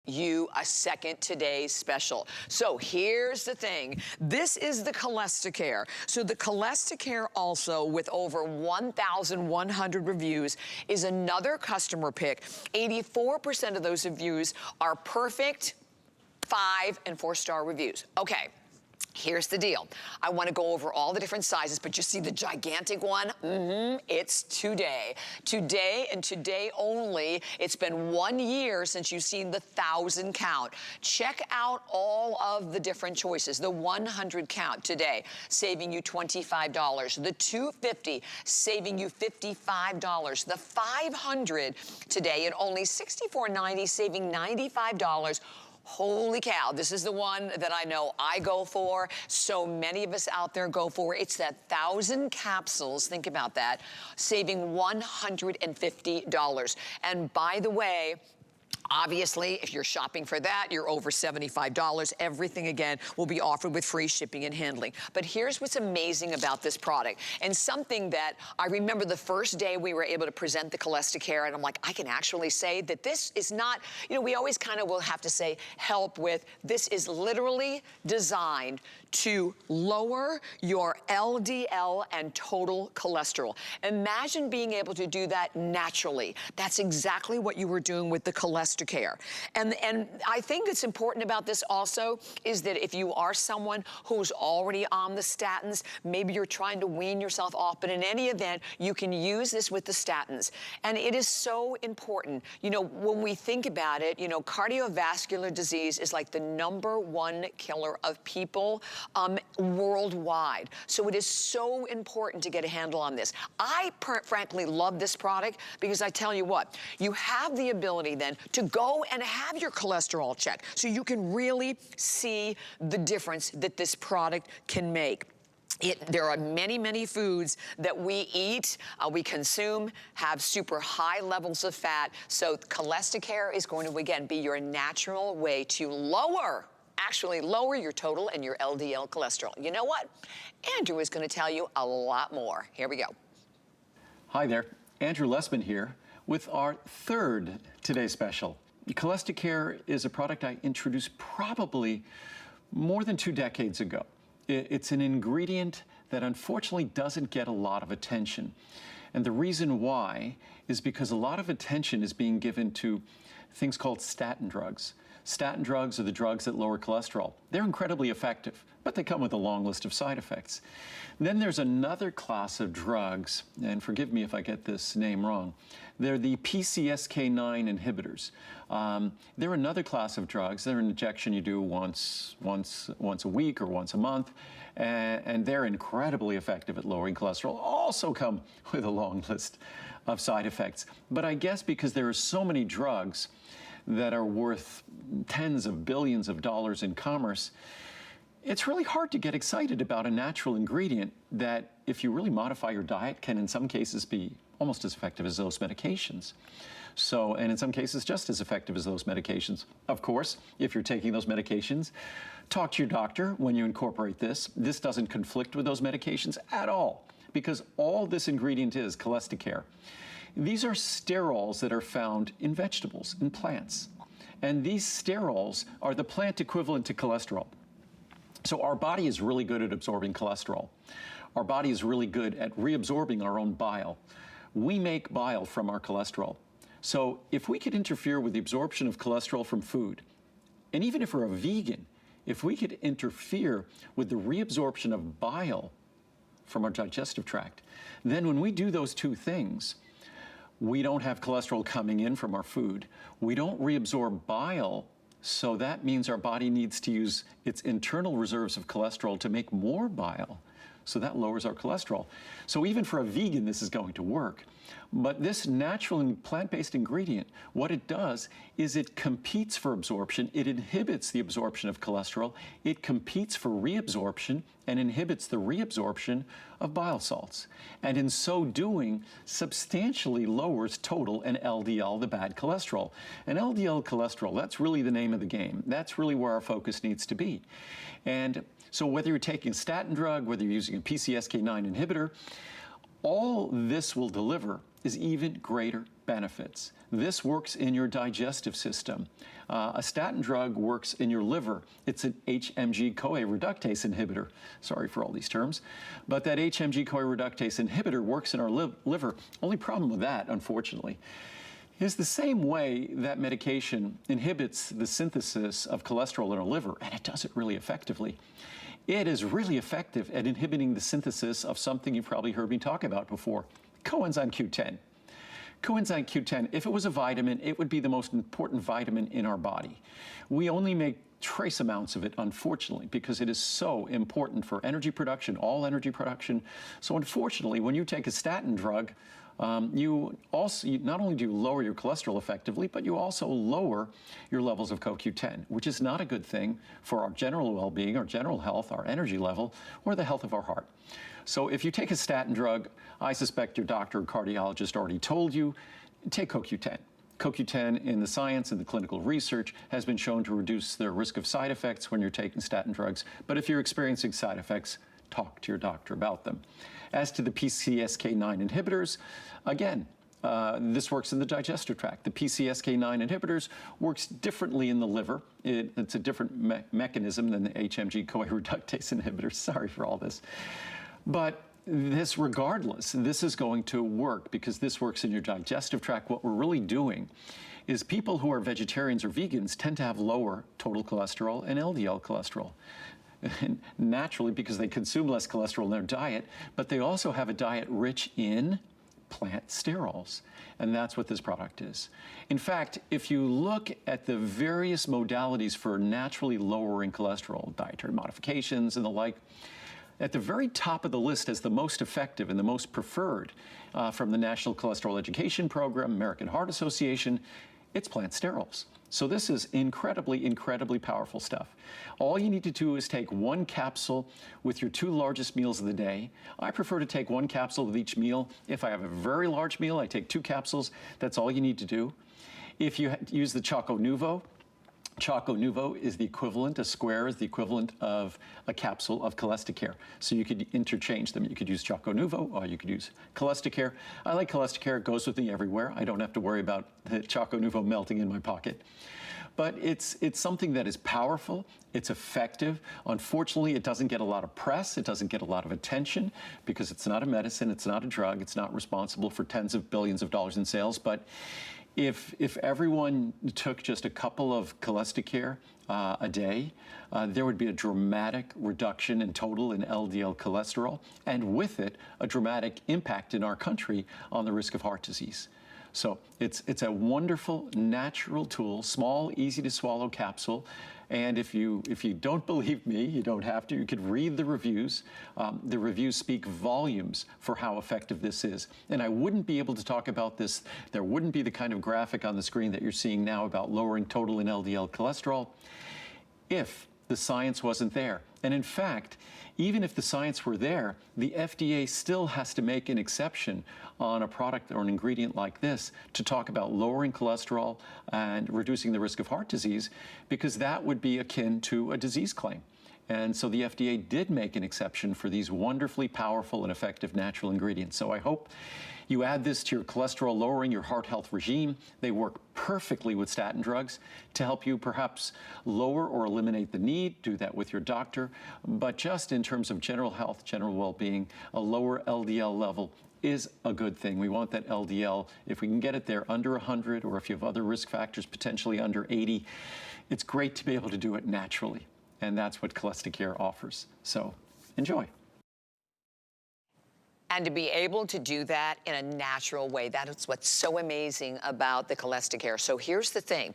you a second today's special. So here's the thing. This is the CholestaCare. So the CholestaCare also, with over 1,100 reviews, is another customer pick. 84% of those reviews are perfect 5- and 4-star reviews. Okay. Here's the deal. I want to go over all the different sizes, but you see the gigantic one? It's today. Today and today only. It's been 1 year since you've seen the 1,000 count. Check out all of the different choices. The 100 count today, saving you $25. The 250, saving you $55. The 500 today at only $64.90, saving $95. Holy cow, this is the one that I know I go for. So many of us out there go for. It's that 1,000 capsules, think about that, saving $150. And by the way, obviously, if you're shopping for that, you're over $75. Everything, again, will be offered with free shipping and handling. But here's what's amazing about this product, and something that I remember the first day we were able to present the CholestaCare, and I'm like, I can actually say that this is not, you know, we always kind of will have to say help with, this is literally designed to lower your LDL and total cholesterol. Imagine being able to do that naturally. That's exactly what you were doing with the CholestaCare. And I think that's important about this also is that if you are someone who's already on the statins, maybe you're trying to wean yourself off, but in any event, you can use this with the statins. And it is so important. You know, when we think about it, you know, cardiovascular disease is like the #1 killer of people worldwide. So it is so important to get a handle on this. I frankly love this product because I tell you what, you have the ability then to go and have your cholesterol checked so you can really see the difference that this product can make. There are many, many foods that we eat, we consume, have super high levels of fat. So CholestaCare is going to, again, be your natural way to actually lower your total and your LDL cholesterol. You know what? Andrew is going to tell you a lot more. Here we go. Hi there, Andrew Lessman here with our third Today Special. CholestaCare is a product I introduced probably more than 2 decades ago. It's an ingredient that unfortunately doesn't get a lot of attention. And the reason why is because a lot of attention is being given to things called statin drugs. Statin drugs are the drugs that lower cholesterol. They're incredibly effective, but they come with a long list of side effects. Then there's another class of drugs, and forgive me if I get this name wrong. They're the PCSK9 inhibitors. They're another class of drugs. They're an injection you do once a week or once a month, and they're incredibly effective at lowering cholesterol. Also come with a long list of side effects. But I guess because there are so many drugs that are worth tens of billions of dollars in commerce, it's really hard to get excited about a natural ingredient that, if you really modify your diet, can in some cases be almost as effective as those medications. So, and in some cases just as effective as those medications. Of course, if you're taking those medications, talk to your doctor when you incorporate this. This doesn't conflict with those medications at all, because all this ingredient is CholestaCare. These are sterols that are found in vegetables and plants. And these sterols are the plant equivalent to cholesterol. So our body is really good at absorbing cholesterol. Our body is really good at reabsorbing our own bile. We make bile from our cholesterol. So if we could interfere with the absorption of cholesterol from food, and even if we're a vegan, if we could interfere with the reabsorption of bile from our digestive tract, then when we do those two things, we don't have cholesterol coming in from our food. We don't reabsorb bile, so that means our body needs to use its internal reserves of cholesterol to make more bile. So that lowers our cholesterol. So even for a vegan, this is going to work. But this natural and plant-based ingredient, what it does is it competes for absorption. It inhibits the absorption of cholesterol. It competes for reabsorption and inhibits the reabsorption of bile salts. And in so doing, substantially lowers total and LDL, the bad cholesterol. And LDL cholesterol, that's really the name of the game. That's really where our focus needs to be. And so whether you're taking a statin drug, whether you're using a PCSK9 inhibitor, All this will deliver is even greater benefits. This works in your digestive system. A statin drug works in your liver. It's an HMG-CoA reductase inhibitor. Sorry for all these terms. But that HMG-CoA reductase inhibitor works in our liver. Only problem with that, unfortunately, is the same way that medication inhibits the synthesis of cholesterol in our liver, and it does it really effectively. It is really effective at inhibiting the synthesis of something you've probably heard me talk about before, coenzyme Q10. Coenzyme Q10, if it was a vitamin, it would be the most important vitamin in our body. We only make trace amounts of it, unfortunately, because it is so important for energy production, all energy production. So unfortunately, when you take a statin drug, you not only do you lower your cholesterol effectively, but you also lower your levels of CoQ10, which is not a good thing for our general well-being, our general health, our energy level, or the health of our heart. So if you take a statin drug, I suspect your doctor or cardiologist already told you, take CoQ10. CoQ10 in the science and the clinical research has been shown to reduce the risk of side effects when you're taking statin drugs. But if you're experiencing side effects, talk to your doctor about them. As to the PCSK9 inhibitors, again, this works in the digestive tract. The PCSK9 inhibitors works differently in the liver. It's a different mechanism than the HMG-CoA reductase inhibitors. Sorry for all this. But this, regardless, this is going to work because this works in your digestive tract. What we're really doing is people who are vegetarians or vegans tend to have lower total cholesterol and LDL cholesterol. And naturally, because they consume less cholesterol in their diet, but they also have a diet rich in plant sterols. And that's what this product is. In fact, if you look at the various modalities for naturally lowering cholesterol, dietary modifications and the like, at the very top of the list as the most effective and the most preferred from the National Cholesterol Education Program, American Heart Association, it's plant sterols. So this is incredibly, incredibly powerful stuff. All you need to do is take one capsule with your 2 largest meals of the day. I prefer to take 1 capsule with each meal. If I have a very large meal, I take 2 capsules. That's all you need to do. If you use the Choco Nuvo, Choco Nuvo is the equivalent, a square is the equivalent of a capsule of CholestaCare. So you could interchange them. You could use Choco Nuvo or you could use CholestaCare. I like CholestaCare, it goes with me everywhere. I don't have to worry about the Choco Nuvo melting in my pocket. But it's something that is powerful, it's effective. Unfortunately, it doesn't get a lot of press, it doesn't get a lot of attention because it's not a medicine, it's not a drug, it's not responsible for tens of billions of dollars in sales. But if everyone took just a couple of CholestaCare a day, there would be a dramatic reduction in total and LDL cholesterol, and with it, a dramatic impact in our country on the risk of heart disease. So it's a wonderful, natural tool, small, easy to swallow capsule. And if you don't believe me, you don't have to. You could read the reviews. The reviews speak volumes for how effective this is. And I wouldn't be able to talk about this. There wouldn't be the kind of graphic on the screen that you're seeing now about lowering total and LDL cholesterol if the science wasn't there. And in fact, even if the science were there, the FDA still has to make an exception on a product or an ingredient like this to talk about lowering cholesterol and reducing the risk of heart disease, because that would be akin to a disease claim. And so the FDA did make an exception for these wonderfully powerful and effective natural ingredients. So I hope you add this to your cholesterol lowering, your heart health regime. They work perfectly with statin drugs to help you perhaps lower or eliminate the need. Do that with your doctor. But just in terms of general health, general well-being, a lower LDL level is a good thing. We want that LDL, if we can get it there under 100, or if you have other risk factors, potentially under 80, it's great to be able to do it naturally. And that's what CholestaCare offers. So enjoy. And to be able to do that in a natural way, that is what's so amazing about the CholestaCare. So here's the thing.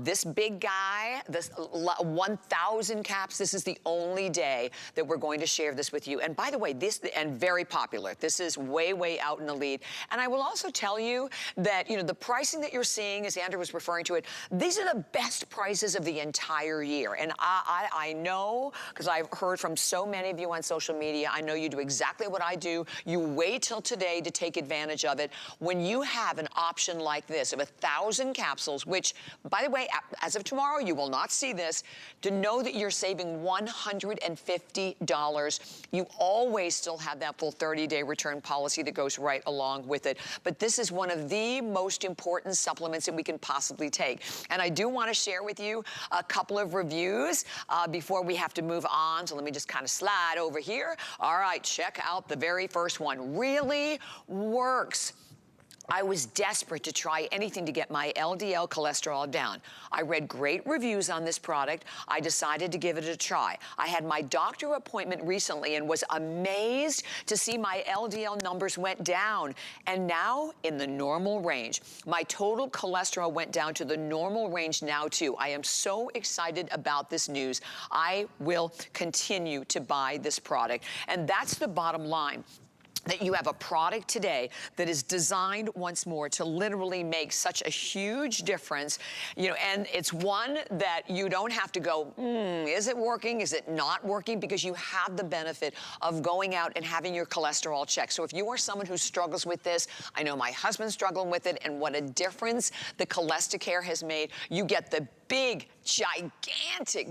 This big guy, this 1,000 caps, this is the only day that we're going to share this with you. And by the way, this, and very popular. This is way, way out in the lead. And I will also tell you that, you know, the pricing that you're seeing, as Andrew was referring to it, these are the best prices of the entire year. And I know, because I've heard from so many of you on social media, I know you do exactly what I do. You wait till today to take advantage of it. When you have an option like this of 1,000 capsules, which, by the way, as of tomorrow, you will not see this, to know that you're saving $150. You always still have that full 30-day return policy that goes right along with it. But this is one of the most important supplements that we can possibly take. And I do want to share with you a couple of reviews before we have to move on. So let me just kind of slide over here. All right, check out the very first one. Really works. I was desperate to try anything to get my LDL cholesterol down. I read great reviews on this product. I decided to give it a try. I had my doctor appointment recently and was amazed to see my LDL numbers went down and now in the normal range. My total cholesterol went down to the normal range now too. I am so excited about this news. I will continue to buy this product. And that's the bottom line. That you have a product today that is designed once more to literally make such a huge difference, you know, and it's one that you don't have to go, is it working? Is it not working? Because you have the benefit of going out and having your cholesterol checked. So if you are someone who struggles with this, I know my husband's struggling with it, and what a difference the CholestaCare has made. You get the big, gigantic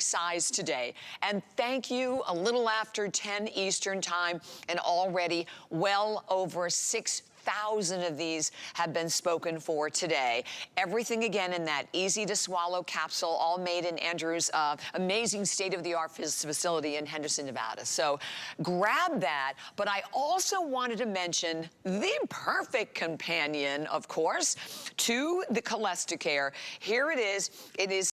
size today. And thank you, a little after 10 Eastern time, and already well over 6,000 of these have been spoken for today. Everything again in that easy to swallow capsule, all made in Andrew's amazing state-of-the-art facility in Henderson, Nevada. So grab that, but I also wanted to mention the perfect companion, of course, to the CholestaCare. Here it is. It is